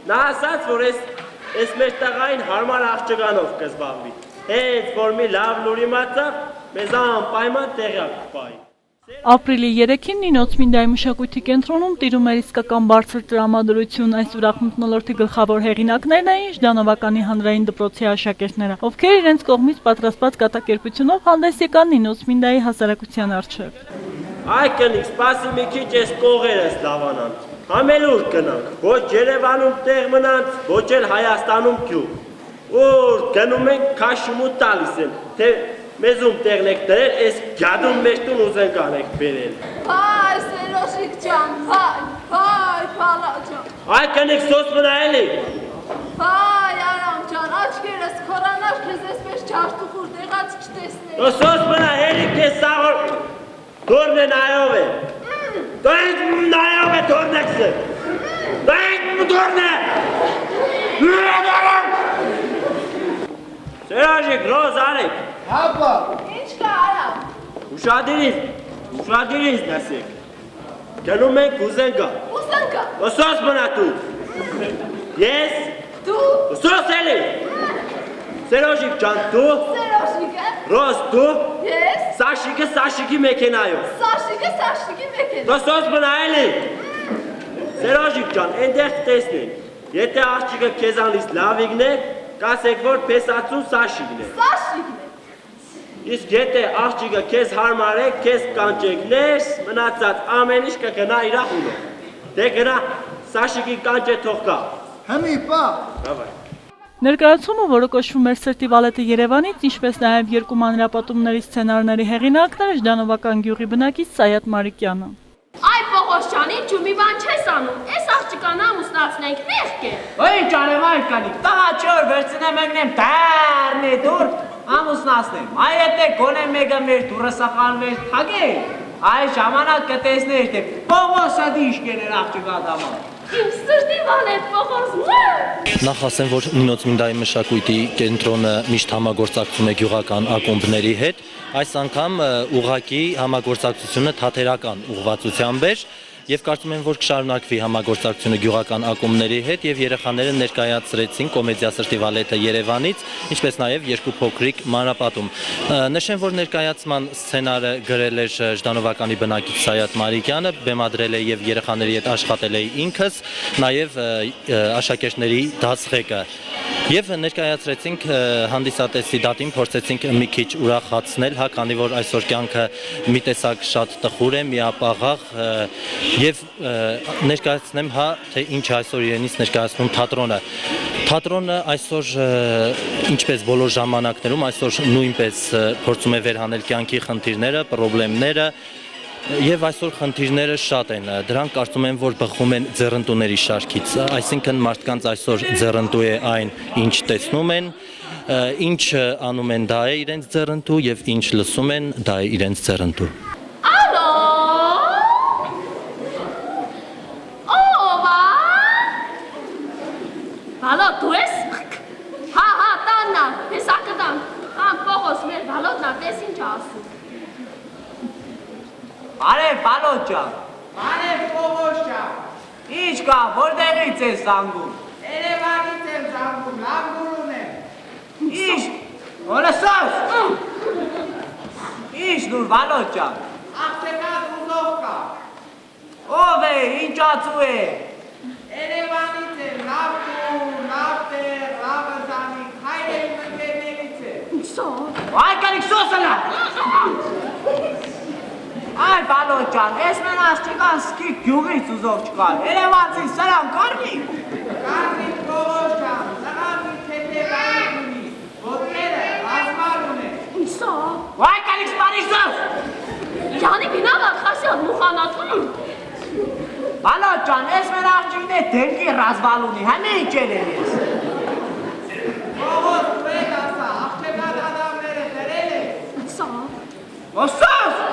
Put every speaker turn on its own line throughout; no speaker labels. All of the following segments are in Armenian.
Նա ասաց, որ այս մեր տղային հարմար աղջկանով կզբաղվի։ Հենց որ մի լավ լուր իմացավ, մեզ անպայման տեղյակ կպայի։
Ապրիլի 3-ին Նինոց Մինդայի մշակույթի կենտրոնում տիրում էր իսկական բարձր տրամադրություն, այս ուրախ մթնոլորտի գլխավոր հեղինակներն էին Ժդանովականի հանրային դպրոցի աշակերտները, ովքեր իրենց կողմից պատրաստված կատակերգությունով հանդես եկան Նինոց Մինդայի հասարակության առջև։
Այ կնիկ, սպասի մի քիչ այս կողերս լավանան, համելուր կնանք, ոչ Երևանում տեղ մնանց, ոչ էլ Հայաստանում գյուղ, որ գնում ենք քաշումու տալիս են, թե մեզում տեղն եք դրել, այս գյադում մեջ տուն ուզենք անեք բերել։
Վայ, Սերոշիկ ջան, վայ, Փալա ջան։
Այ կնիկ, սոս մնա էլի։
Վայ, Արամ ջան, աչքերս քորանար քեզ այսպես չարթուխուր դեղած չտեսնես։
Սոս մնա էլի քեզ սաղոր դորն է նայով է։ Դորն նայով է դորն եկսը։ Դորն է։ Սերաժիկ, ռոզ արեք։
Հապա։
Ինչ կա Արամ։
Ուշադիրից նասեք։ Գնում ենք ուզենգա։
Ուզենգա։
Սոս մնա դու։ Ես։
Դու։
Սոս էլի։ Սերոժիկ ջան դու։
Սերոշիկը։
Ռոզ դու։
Ես։
Սաշիկի մեքենայով։
Սաշիկի մեքենա։
Դու սոս մնա էլի։ Սերոժիկ ջան, այնտեղ տեսնենք։ Եթե աղջիկը քեզանից լավիկն է, կասեք որ փեսացուն Սաշիկն է։
Սաշիկն է։
Իսկ եթե աղջիկը քեզ հարմար է, քեզ կանջեկներ, մնացած ամեն ինչ կգնա իր խուլով։ Դե գնա Սաշիկի կանջե թող գա։
Հմի պա։
Давай։
Ներկայացումը, որը կոչվում էր Սրտի բալետը Երևանից, ինչպես նաև երկու մանրապատումների սցենարների հեղինակները Ժդանովական գյուղի բնակիչ Սայաթ Մարիկյանը։
Այ Պողոս ջան, ինչու մի բան չես անում, այս աղջկան ամուսնացնենք, մեղք է։
Ինչ անեմ այ կանիկ, տղա չոր վերցնեմ եկնեմ դարնի դուր ամուսնացնեմ, այ եթե գոնե մեկը մեր դուրը սախալներ թագել, այ ժամանակ կտեսներ, թե Պողոսը դիշկեր էր աղջկա դամա։
Իմ սրտի բալետ Պողոս,
Նախ ասեմ, որ Նինոց Մինդայի մշակույթի կենտրոնը միշտ համագործակցում է գյուղական ակումբների հետ, այս անգամ ուղղակի համագործակցությունը թատերական ուղղվածությամբ էր եւ կարծում եմ, որ կշարունակվի համագործակցությունը գյուղական ակումբների հետ եւ երեխաները ներկայացրեցին կոմեդիա Սրտի բալետը Երևանից, ինչպես նաեւ երկու փոքրիկ մանրապատում։ Նշեմ, որ ներկայացման սցենարը գրել էր Ժդանովականի բնակիչ Սայաթ Մարիկյանը, բեմադրել է եւ երեխաների հետ աշխատել է ինքս, նաեւ աշակերտների դասղեկը։ Եվ ներկայացրեցինք հանդիսատեսի դատին, փորձեցինք մի քիչ ուրախացնել, հա, քանի որ այսօր կյանքը մի տեսակ շատ տխուր է, միապաղաղ եւ ներկայացնեմ, հա, թե ինչ այսօր իրենից ներկայացնում թատրոնը։ Թատրոնը այսօր, ինչպես բոլոր ժամանակներում, այսօր նույնպես փորձում է վերհանել կյանքի խնդիրները, խնդիրները Եվ այսօր խնդիրները շատ են, դրանք կարծում եմ, որ բխում են ձեռնտուների շարքից, այսինքն մարդկանց այսօր ձեռնտու է այն, ինչ տեսնում են, ինչ անում են, դա է իրենց ձեռնտու եւ ինչ լսում են, դա է իրենց ձեռնտու։
Ալո։ Ով է։ Բալոտ դու ես։ Հա, տաննա, հեսա կտան։ Ան Պողոս մեր բալոտն է, տես ինչ ասում։
Բարև Բալոտ ջան։ Բարև Պողոս ջան։ Ինչ կա, որտեղից ես զանգում։ Երևանից եմ զանգում, լավ գուրուն եմ։ Ինչ։ Որսոս։ Ինչ դուր Բալոտ ջան։ Աղջկան ուզող կա։ Ով է, ինչ ածու է։ Երևանից եմ, լավ գուր, լավ տեղ, լավ ընտանիք, հայրերի ընկերներից է։
Սո։
Այ կանիկ սոսը լա։ Այ Բալոտ ջան, ես մեն աղջկան սկիք գյուղից ուզող չկար, Երևանցի սրան կարմի։ Կարմի Պողոս ջան, սրամի թեթևային ունի, ոտները ռազմար ունե։
Սո։
Այ կանիկ սպարի սոս։
Յանի բինավա խասյալ մուխանատում։
Բալոտ ջան, ես մեն աղջիկն է դենքի ռազմալ ունի, həmե իջել եմ ես։ Պողոս ու էդ ասա, աղջկան ադամները դրել է։
Սո։
Ոսոս։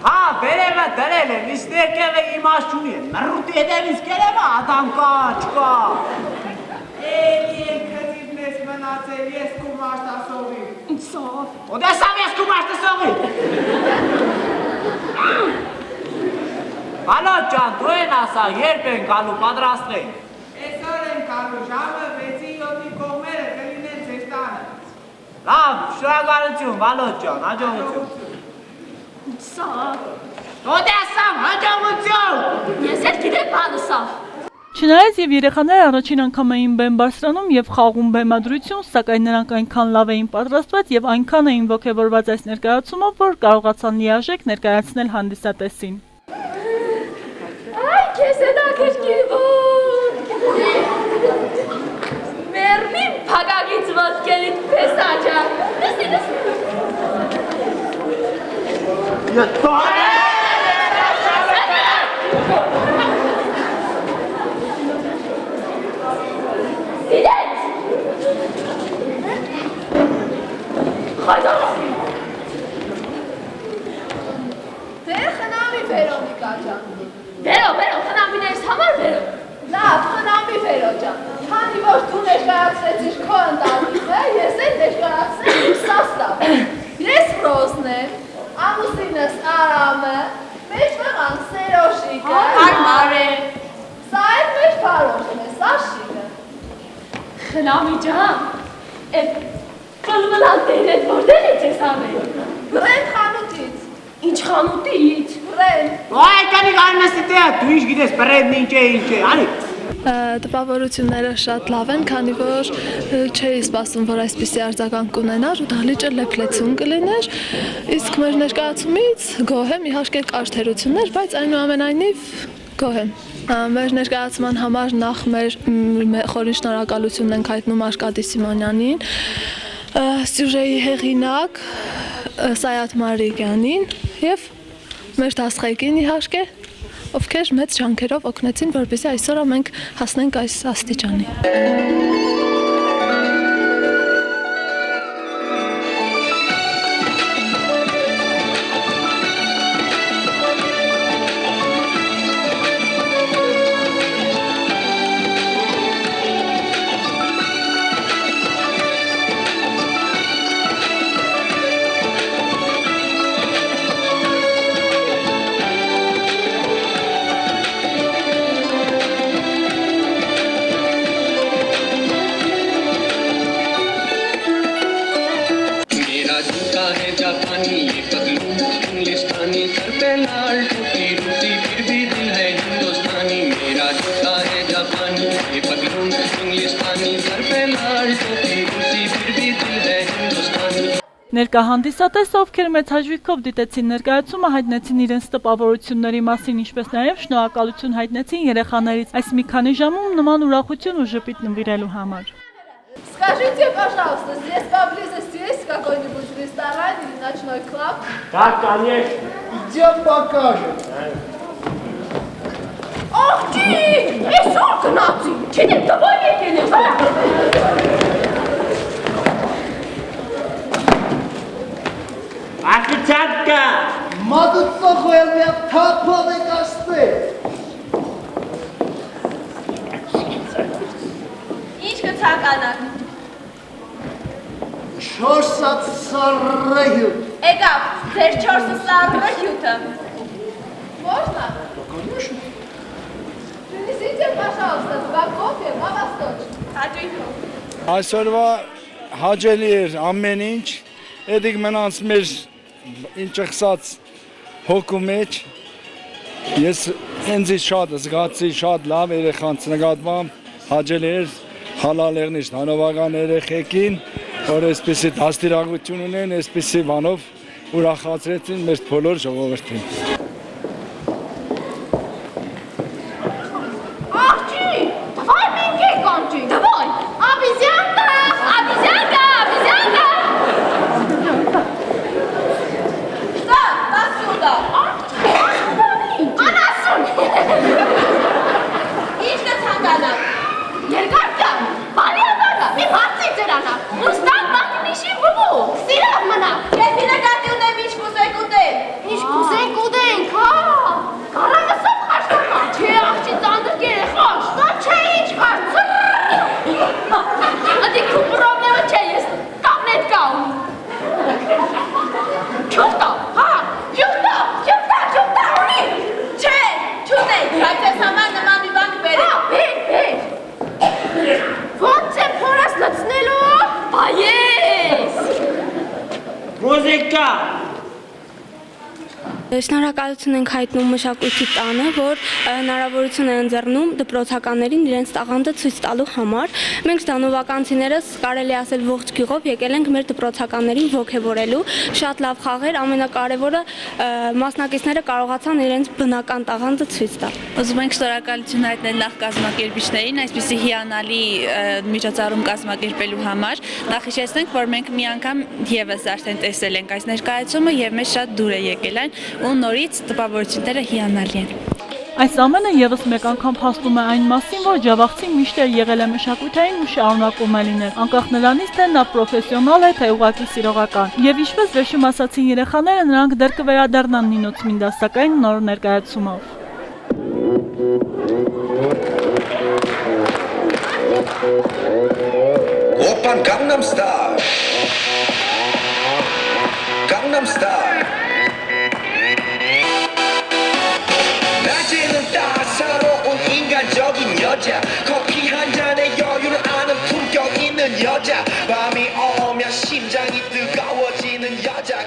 Հա, բերևը դրել եմ, իսկ ներկևը իմաստ չունի է, մռուտի հետևից կերևը ադամ կա, չկա։ Էլի են քծիվ մեզ մնացել, ես կու մաշտասողի։
Սո։
Ոդեսավ ես կու մաշտասողի։ Բալոտ ջան, դու են ասա, երբ են գալու պատրաստվենք։
Այսօր են գալու ժամը 6-7-ի կողմերը կլինեն ձեր տանը։
Լավ, շնորհակալություն, Բալոտ ջան, հաջողություն։
Սա,
Օդեսամ, հաջողություն։
ես էլ գիտեմ բանը սա։
Չնայած եւ երեխաները առաջին անգամ էին բեմ բարձրանում եւ խաղում բեմադրություն, սակայն նրանք այնքան լավ էին պատրաստված եւ այնքան էին ողջավորված այս ներկայացումով, որ կարողացան լիարժեք ներկայացնել հանդիսատեսին։
Այ քեզ է դա քեշկիվոր։ Մերմին փագագից ոսկերից փեսաճա։ Լսի։ Սիրեց։ Խայդա։
Դեր խնամի Վերոնիկա ջան։
Վերո, խնամիներս համար վերո։
Լավ, խնամի Վերո ջան։ Քանի որ դու ներկայացրեցիր քո ընտանիքը, ես էլ ներկայացրեմ իմ սաստավ։ Ես Ռոզն եմ, ամուսինս Արամը, մեջտեղան Սերոշիկը։
Հարմար է։
Սա էլ մեր Փարոժն է, Սաշիկը։
Խնամի ջան, այդ կլվլանտերն որտեղ է ձեզ անել։
Բրենդ խանութից։
Ինչ խանութից։
Բրենդ։
Ոայ, կանի գարնասի տեղ, դու ինչ գիտես, բրեդն ինչ է, անի։
Տպավորությունները շատ լավ են, քանի որ չէի սպասում, որ այսպիսի արձագանք կունենար ու դահլիճը լեփլեցուն կլիներ, իսկ մեր ներկայացումից գոհ եմ, իհարկե կար թերություններ, բայց այնուամենայնիվ գոհ եմ։ Մեր ներկայացման համար նախ մեր խորին շնորհակալությունն ենք հայտնում Արկադի Սիմոնյանին, սյուժեի հեղինակ Սայաթ Մարիգյանին եւ մեր դասղեկին իհարկե, ովքեր մեծ ջանքերով օգնեցին, որպեսզի այսօր մենք հասնենք այս աստիճանի։
Ներկա հանդիսատեսը, ովքեր մեծ հաճույքով դիտեցին ներկայացումը, հայտնեցին իրենց տպավորությունների մասին, ինչպես նաև շնորհակալություն հայտնեցին երեխաներից այս մի քանի ժամում նման ուրախություն ու ժպիտ նվիրելու համար։
Скажите, пожалуйста, здесь поблизости есть какой-нибудь ресторан или ночной клуб?
Да, конечно.
Идем покажем։
Աղջի, այսօր գնացի, չգիտեմ, դվայ եկել ես, հալա։
Ակիչատկա։
Մատուցող ելմյա թափով եք աստել։
Ինչ կցանկանաք։
4 սառը հյութ։
Եկավ, ձեր 4 սառը հյութը։ Можно?
Конечно։
Принесите, пожалуйста, 2 кофе, 2 восточных. Հաճույքով։
Այսօրվա հաճելի էր ամեն ինչ, էդիկ մնանց մեր ինչ ըխսած հոգու մեջ, ես ինձի շատ զգացի, շատ լավ երեխանց նկատմամբ, հաճելի էր հալալեղնիշտ հանովական երեխեքին, որ այսպիսի դաստիարակություն ունեն, այսպիսի բանով ուրախացրեցին մեր բոլոր ժողովրդին։
Աղջի, դվայ մենք ենք կանջի, դվայ, աբիզյանկա, աբիզյանկա, աբիզյանկա։
Что? Посуда.
Անասուն։
Ինչ կցանկանաք։
Երկար կան, բալի ատակա, մի հարցի ծերանա, ուստակ մակնիշի բուբու, սիրավ մնա։
Ես նկատի ունեմ ինչ կուզեք ուտել։
Ինչ կուզենք ուտենք,
քեզ համար նման մի բան կբերեմ։
Ոնց է փորած լցնելու։ Բայես։
Մուզիկա։
Շնորհակալություն ենք հայտնում մշակույթի տանը, որ հնարավորություն է ընձեռնում դպրոցականներին իրենց տաղանդը ցույց տալու համար։ Մենք ժանովականցիներս կարելի ասել ողջ գյուղով եկել ենք մեր դպրոցականներին ողջևորելու։ Շատ լավ խաղեր, ամենակարևորը մասնակիցները կարողացան իրենց բնական տաղանդը ցույց տալ։
Ուզում ենք շնորհակալություն հայտնել նախ կազմակերպիչներին, այսպիսի հիանալի միջոցառում կազմակերպելու համար։ Նախ հիշեցնենք, որ մենք մի անգամ եւս արդեն տեսել ենք այս ներկայացումը եւ մեզ շատ դուր է եկել այն ու նորից տպավորությունները հիանալի են։
Այս ամենը եւս մեկ անգամ փաստում է այն մասին, որ Ջավախցին միշտ եղել է մշակութային ու շարունակում է լինել, անկախ նրանից, թե նա պրոֆեսիոնալ է, թե ուղղակի սիրողական։ Եվ ինչպես վերջում ասացին երեխաները, նրանք դեռ կվերադառնան Նինոց Մինդասակային նոր ներկայացումով։
Open Gangnam Style. Gangnam Style. 낮에는 따사로운 인간적인 여자 커피 한 잔에 여유를 아는 품격 있는 여자 밤이 오면 심장이 뜨거워지는 여자